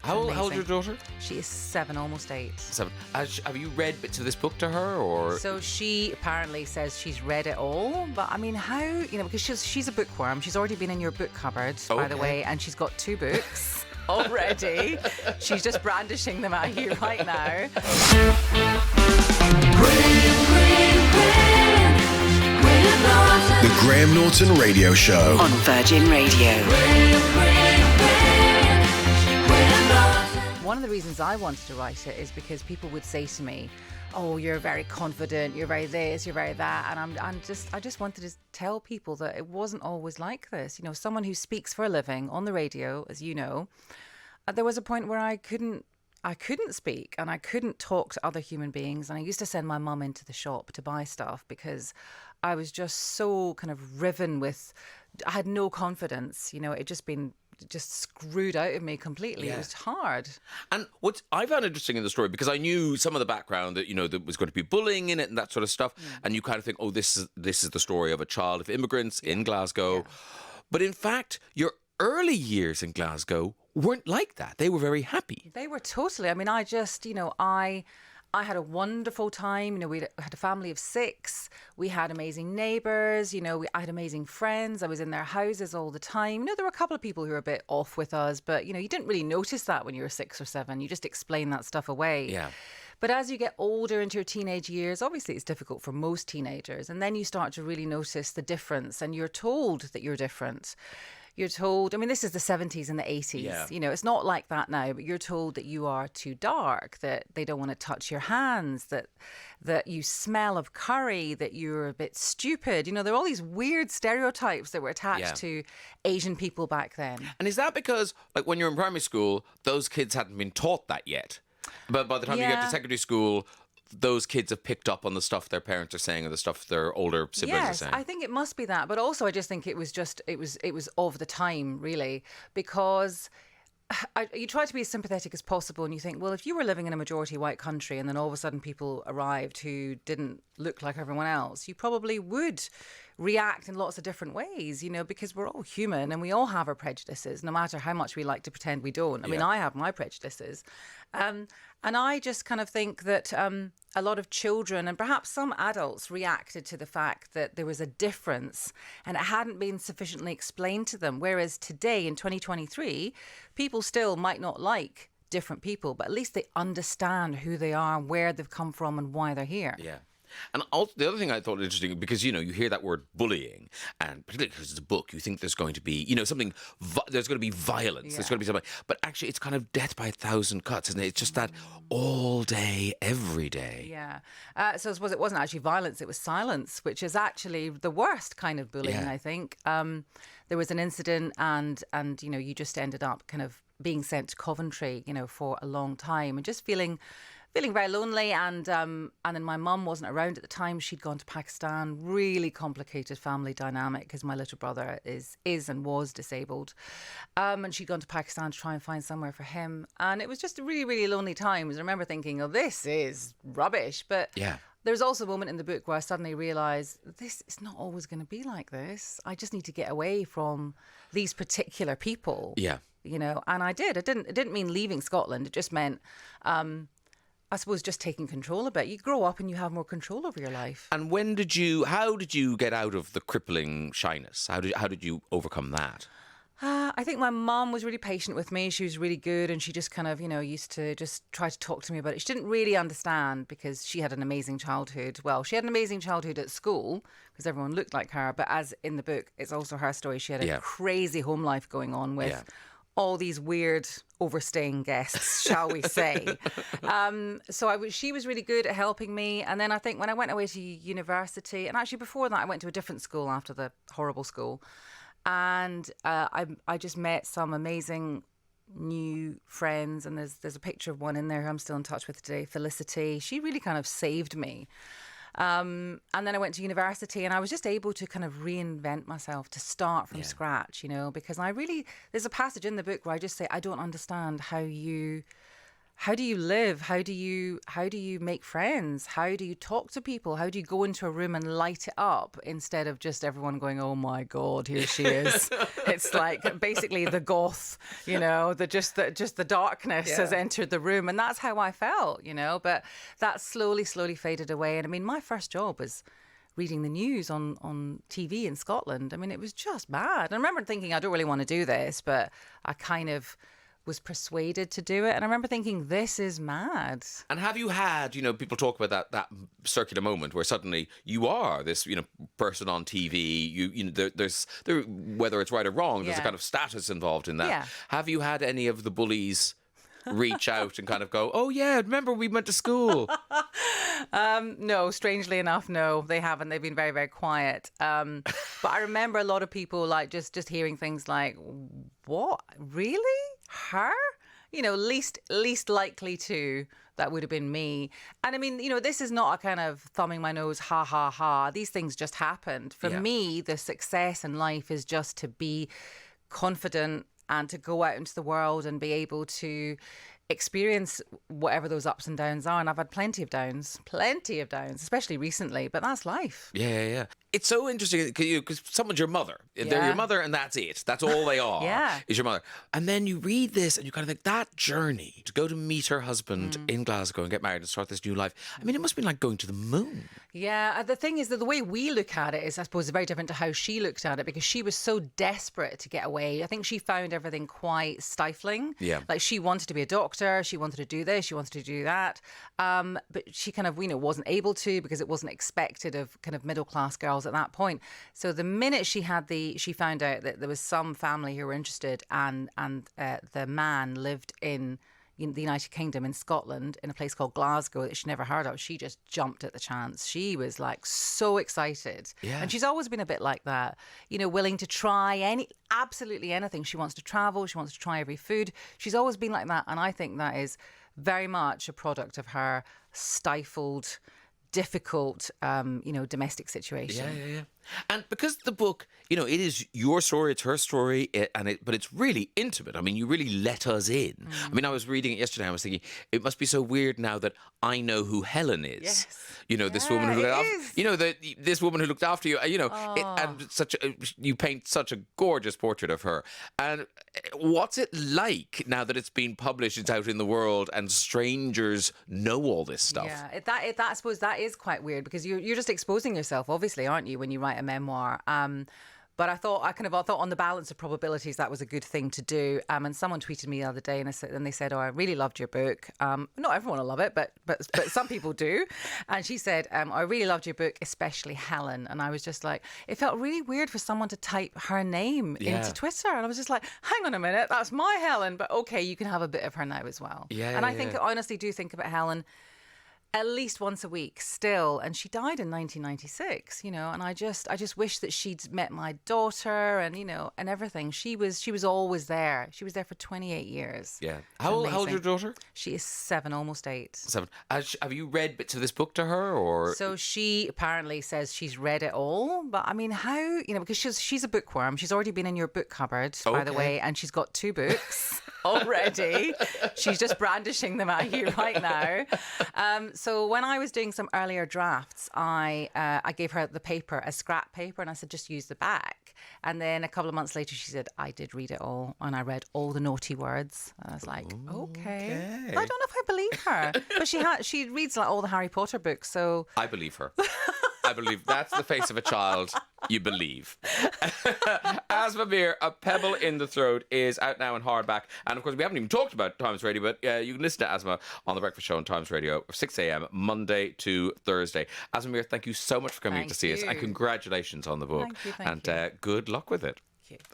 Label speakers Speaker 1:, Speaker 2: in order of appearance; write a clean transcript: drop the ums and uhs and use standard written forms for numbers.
Speaker 1: How old is your daughter?
Speaker 2: She is 7, almost 8.
Speaker 1: 7. Have you read bits of this book to her, or?
Speaker 2: So she apparently says she's read it all, but I mean, how, because she's a bookworm. She's already been in your book cupboard, by the way, and she's got 2 books already. She's just brandishing them at you right now.
Speaker 3: The Graham Norton Radio Show
Speaker 4: on Virgin Radio.
Speaker 2: One of the reasons I wanted to write it is because people would say to me, "Oh, you're very confident, you're very this, you're very that," and I just wanted to tell people that it wasn't always like this. Someone who speaks for a living on the radio, as you know, there was a point where I couldn't speak and I couldn't talk to other human beings, and I used to send my mum into the shop to buy stuff because I was just so kind of riven with, I had no confidence. It just screwed out of me completely. Yeah. It was hard.
Speaker 1: And what I found interesting in the story, because I knew some of the background that there was going to be bullying in it and that sort of stuff, and you kind of think, oh, this is the story of a child of immigrants in Glasgow. Yeah. But in fact, your early years in Glasgow weren't like that. They were very happy.
Speaker 2: They were totally. I mean, I just, I had a wonderful time. We had a family of 6. We had amazing neighbours. I had amazing friends. I was in their houses all the time. There were a couple of people who were a bit off with us, but, you didn't really notice that when you were 6 or 7. You just explain that stuff away.
Speaker 1: Yeah.
Speaker 2: But as you get older into your teenage years, obviously it's difficult for most teenagers. And then you start to really notice the difference, and you're told that you're different. You're told, this is the 70s and the 80s. Yeah. It's not like that now, but you're told that you are too dark, that they don't want to touch your hands, that you smell of curry, that you're a bit stupid. There are all these weird stereotypes that were attached to Asian people back then.
Speaker 1: And is that because, when you're in primary school, those kids hadn't been taught that yet? But by the time you get to secondary school, those kids have picked up on the stuff their parents are saying or the stuff their older siblings are saying.
Speaker 2: Yes, I think it must be that. But also I just think it was of the time, really, because you try to be as sympathetic as possible, and you think, well, if you were living in a majority white country and then all of a sudden people arrived who didn't look like everyone else, you probably would react in lots of different ways, because we're all human and we all have our prejudices, no matter how much we like to pretend we don't. I mean, I have my prejudices. And I just kind of think that a lot of children and perhaps some adults reacted to the fact that there was a difference and it hadn't been sufficiently explained to them. Whereas today in 2023, people still might not like different people, but at least they understand who they are, where they've come from and why they're here.
Speaker 1: Yeah. And also, the other thing I thought was interesting, because, you hear that word bullying, and particularly because it's a book, you think there's going to be, something, there's going to be violence, there's going to be something, but actually it's kind of death by 1,000 cuts, isn't it? It's just that all day, every day.
Speaker 2: Yeah. So I suppose it wasn't actually violence, it was silence, which is actually the worst kind of bullying, I think. There was an incident and you just ended up kind of being sent to Coventry, for a long time and just feeling very lonely, and then my mum wasn't around at the time. She'd gone to Pakistan. Really complicated family dynamic because my little brother is and was disabled, and she'd gone to Pakistan to try and find somewhere for him, and it was just a really, really lonely time. I remember thinking, oh, this is rubbish, but there's also a moment in the book where I suddenly realised this is not always going to be like this. I just need to get away from these particular people.
Speaker 1: Yeah,
Speaker 2: and I did. It didn't mean leaving Scotland. It just meant I suppose just taking control a bit. You grow up and you have more control over your life.
Speaker 1: And how did you get out of the crippling shyness? How did you overcome that?
Speaker 2: I think my mum was really patient with me. She was really good, and she just kind of, used to just try to talk to me about it. She didn't really understand because she had an amazing childhood. Well, she had an amazing childhood at school because everyone looked like her. But as in the book, it's also her story. She had a crazy home life going on with all these weird overstaying guests, shall we say. So she was really good at helping me. And then I think when I went away to university, and actually before that I went to a different school after the horrible school, and I just met some amazing new friends, and there's a picture of one in there who I'm still in touch with today, Felicity. She really kind of saved me. And then I went to university and I was just able to kind of reinvent myself, to start from scratch, because there's a passage in the book where I just say, I don't understand how you how do you live? How do you make friends? How do you talk to people? How do you go into a room and light it up instead of just everyone going, oh my God, here she is. It's like basically the goth, the darkness has entered the room. And that's how I felt, but that slowly faded away. And I mean, my first job was reading the news on TV in Scotland. I mean, it was just bad. And I remember thinking, I don't really want to do this, but I kind of was persuaded to do it. And I remember thinking, this is mad.
Speaker 1: And have you had, people talk about that circular moment where suddenly you are this, person on TV, there's whether it's right or wrong, there's a kind of status involved in that.
Speaker 2: Yeah.
Speaker 1: Have you had any of the bullies reach out and kind of go, oh yeah, remember we went to school?
Speaker 2: No, strangely enough, no, they haven't. They've been very, very quiet. But I remember a lot of people like just hearing things like, what? Really? Her? Least likely to. That would have been me. And I mean, this is not a kind of thumbing my nose, ha, ha, ha. These things just happened. For me, the success in life is just to be confident and to go out into the world and be able to experience whatever those ups and downs are. And I've had plenty of downs, especially recently, but that's life.
Speaker 1: Yeah. It's so interesting because someone's your mother. They're your mother and that's it. That's all they are is your mother. And then you read this and you kind of think that journey to go to meet her husband in Glasgow and get married and start this new life. I mean, it must be like going to the moon.
Speaker 2: Yeah, the thing is that the way we look at it is, I suppose, very different to how she looked at it because she was so desperate to get away. I think she found everything quite stifling.
Speaker 1: Yeah.
Speaker 2: Like she wanted to be a doctor, she wanted to do this, she wanted to do that. But she kind of, wasn't able to because it wasn't expected of kind of middle class girls at that point. So the minute she found out that there was some family who were interested and the man lived in the United Kingdom in Scotland in a place called Glasgow that she never heard of, she just jumped at the chance. She was like so excited.
Speaker 1: Yeah.
Speaker 2: And she's always been a bit like that, willing to try absolutely anything. She wants to travel. She wants to try every food. She's always been like that. And I think that is very much a product of her stifled, difficult, domestic situation.
Speaker 1: Yeah. And because the book, it is your story, it's her story, but it's really intimate. I mean, you really let us in. I mean, I was reading it yesterday. I was thinking, it must be so weird now that I know who Helen is.
Speaker 2: Yes.
Speaker 1: This woman who looked after, this woman who looked after you. You paint such a gorgeous portrait of her. And what's it like now that it's been published, it's out in the world, and strangers know all this stuff?
Speaker 2: Yeah, I suppose that is quite weird because you're just exposing yourself, obviously, aren't you, when you write a memoir. But I thought on the balance of probabilities that was a good thing to do. And someone tweeted me the other day and they said, "Oh, I really loved your book. Not everyone will love it, but some people do." And she said, "I really loved your book, especially Helen." And I was just like, it felt really weird for someone to type her name into Twitter. And I was just like, hang on a minute, that's my Helen, but okay, you can have a bit of her now as well. I honestly do think about Helen at least once a week still, and she died in 1996, and I just wish that she'd met my daughter and and everything. She was always there. She was there for 28 years.
Speaker 1: Yeah. How old is your daughter?
Speaker 2: She is 7, almost 8.
Speaker 1: 7. Have you read bits of this book to her, or?
Speaker 2: So she apparently says she's read it all, but I mean, how, because she's a bookworm. She's already been in your book cupboard, by the way, and she's got 2 books already. She's just brandishing them at you right now. So when I was doing some earlier drafts, I gave her the paper, a scrap paper, and I said, just use the back. And then a couple of months later, she said, I did read it all, and I read all the naughty words. And I was like, okay. I don't know if I believe her, but she reads like all the Harry Potter books, so
Speaker 1: I believe her. I believe that's the face of a child you believe. Aasmah Mir, A Pebble in the Throat, is out now in hardback. And of course, we haven't even talked about Times Radio, but you can listen to Aasmah on The Breakfast Show on Times Radio, 6 a.m, Monday to Thursday. Aasmah Mir, thank you so much for coming to see us. And congratulations on the book.
Speaker 2: Thank you.
Speaker 1: And good luck with it.
Speaker 2: Thank you.